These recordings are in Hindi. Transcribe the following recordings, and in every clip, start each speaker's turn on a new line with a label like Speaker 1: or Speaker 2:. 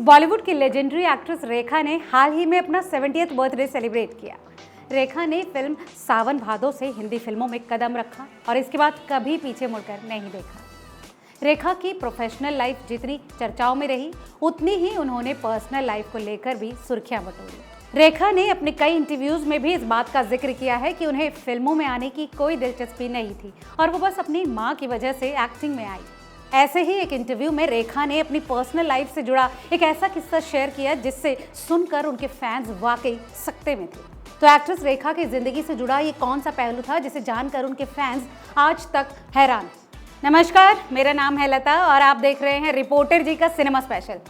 Speaker 1: बॉलीवुड की लेजेंडरी एक्ट्रेस रेखा ने हाल ही में अपना 70th बर्थडे सेलिब्रेट किया। रेखा ने फिल्म सावन भादो से हिंदी फिल्मों में कदम रखा और इसके बाद कभी पीछे मुड़कर नहीं देखा। रेखा की प्रोफेशनल लाइफ जितनी चर्चाओं में रही, उतनी ही उन्होंने पर्सनल लाइफ को लेकर भी सुर्खियां बटोरी। रेखा ने अपने कई इंटरव्यूज में भी इस बात का जिक्र किया है कि उन्हें फिल्मों में आने की कोई दिलचस्पी नहीं थी और वो बस अपनी मां की वजह से एक्टिंग में आई। ऐसे ही एक इंटरव्यू में रेखा ने अपनी पर्सनल लाइफ से जुड़ा एक ऐसा किस्सा शेयर किया जिससे सुनकर उनके फैंस वाकई सकते में थे। तो एक्ट्रेस रेखा की जिंदगी से जुड़ा ये कौन सा पहलू था जिसे जानकर उनके फैंस आज तक हैरान। नमस्कार, मेरा नाम है लता और आप देख रहे हैं रिपोर्टर जी का cinema special.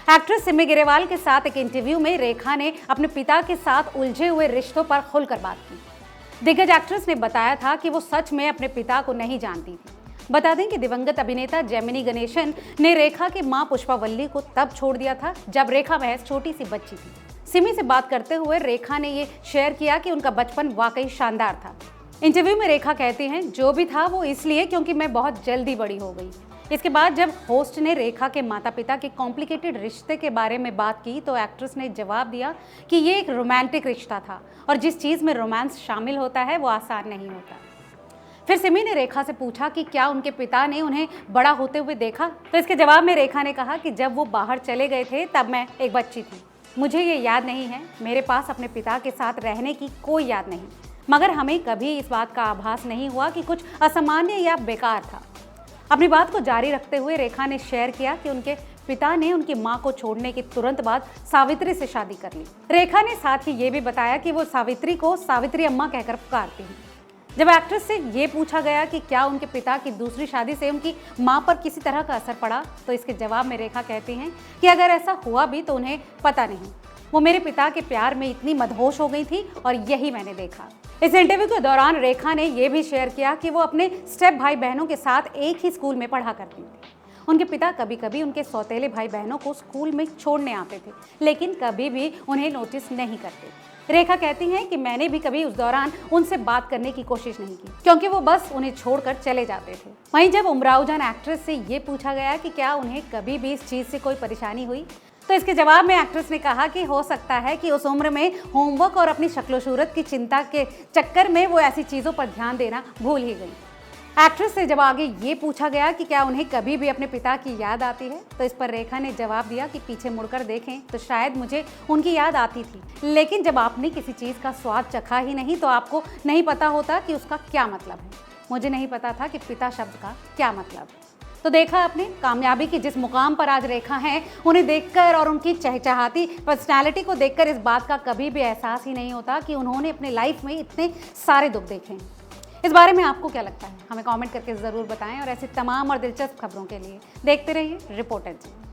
Speaker 1: Actress Simi Grewal के साथ एक इंटरव्यू में रेखा ने अपने पिता के साथ उलझे हुए रिश्तों पर खुलकर बात की। दिग्गज एक्ट्रेस ने बताया था कि वो सच में अपने पिता को नहीं जानती थी। बता दें कि दिवंगत अभिनेता जेमिनी गणेशन ने रेखा की मां पुष्पावल्ली को तब छोड़ दिया था जब रेखा महज छोटी सी बच्ची थी। सिमी से बात करते हुए रेखा ने ये शेयर किया कि उनका बचपन वाकई शानदार था। इंटरव्यू में रेखा कहती हैं, जो भी था वो इसलिए क्योंकि मैं बहुत जल्दी बड़ी हो गई। इसके बाद जब होस्ट ने रेखा के माता पिता के कॉम्प्लिकेटेड रिश्ते के बारे में बात की तो एक्ट्रेस ने जवाब दिया कि ये एक रोमांटिक रिश्ता था और जिस चीज़ में रोमांस शामिल होता है वो आसान नहीं होता। फिर सिमी ने रेखा से पूछा कि क्या उनके पिता ने उन्हें बड़ा होते हुए देखा, तो इसके जवाब में रेखा ने कहा कि जब वो बाहर चले गए थे तब मैं एक बच्ची थी। मुझे ये याद नहीं है, मेरे पास अपने पिता के साथ रहने की कोई याद नहीं, मगर हमें कभी इस बात का आभास नहीं हुआ कि कुछ असामान्य या बेकार था। अपनी बात को जारी रखते हुए रेखा ने शेयर किया कि उनके पिता ने उनकी मां को छोड़ने के तुरंत बाद सावित्री से शादी कर ली। रेखा ने साथ ही ये भी बताया कि वो सावित्री को सावित्री अम्मा कहकर पुकारती हैं। जब एक्ट्रेस से ये पूछा गया कि क्या उनके पिता की दूसरी शादी से उनकी मां पर किसी तरह का असर पड़ा, तो इसके जवाब में रेखा कहती हैं कि अगर ऐसा हुआ भी तो उन्हें पता नहीं, वो मेरे पिता के प्यार में इतनी मदहोश हो गई थी और यही मैंने देखा। इस इंटरव्यू के दौरान रेखा ने यह भी शेयर किया कि वो अपने स्टेप भाई बहनों के साथ एक ही स्कूल में पढ़ा करती थी। उनके पिता कभी कभी उनके सौतेले भाई बहनों को स्कूल में छोड़ने आते थे, लेकिन कभी भी उन्हें नोटिस नहीं करते। रेखा कहती हैं कि मैंने भी कभी उस दौरान उनसे बात करने की कोशिश नहीं की क्योंकि वो बस उन्हें छोड़कर चले जाते थे। वहीं जब उमराव जान एक्ट्रेस से ये पूछा गया कि क्या उन्हें कभी भी इस चीज़ से कोई परेशानी हुई, तो इसके जवाब में एक्ट्रेस ने कहा कि हो सकता है कि उस उम्र में होमवर्क और अपनी शक्ल सूरत की चिंता के चक्कर में वो ऐसी चीज़ों पर ध्यान देना भूल ही गई। एक्ट्रेस से जब आगे ये पूछा गया कि क्या उन्हें कभी भी अपने पिता की याद आती है, तो इस पर रेखा ने जवाब दिया कि पीछे मुड़कर देखें तो शायद मुझे उनकी याद आती थी, लेकिन जब आपने किसी चीज़ का स्वाद चखा ही नहीं तो आपको नहीं पता होता कि उसका क्या मतलब है। मुझे नहीं पता था कि पिता शब्द का क्या मतलब है। तो देखा आपने, कामयाबी की जिस मुकाम पर आज रेखा हैं, उन्हें देखकर और उनकी चहचहाती पर्सनैलिटी को देखकर इस बात का कभी भी एहसास ही नहीं होता कि उन्होंने अपने लाइफ में इतने सारे दुख देखे हैं। इस बारे में आपको क्या लगता है, हमें कमेंट करके ज़रूर बताएं और ऐसी तमाम और दिलचस्प खबरों के लिए देखते रहिए रिपोर्टर जी।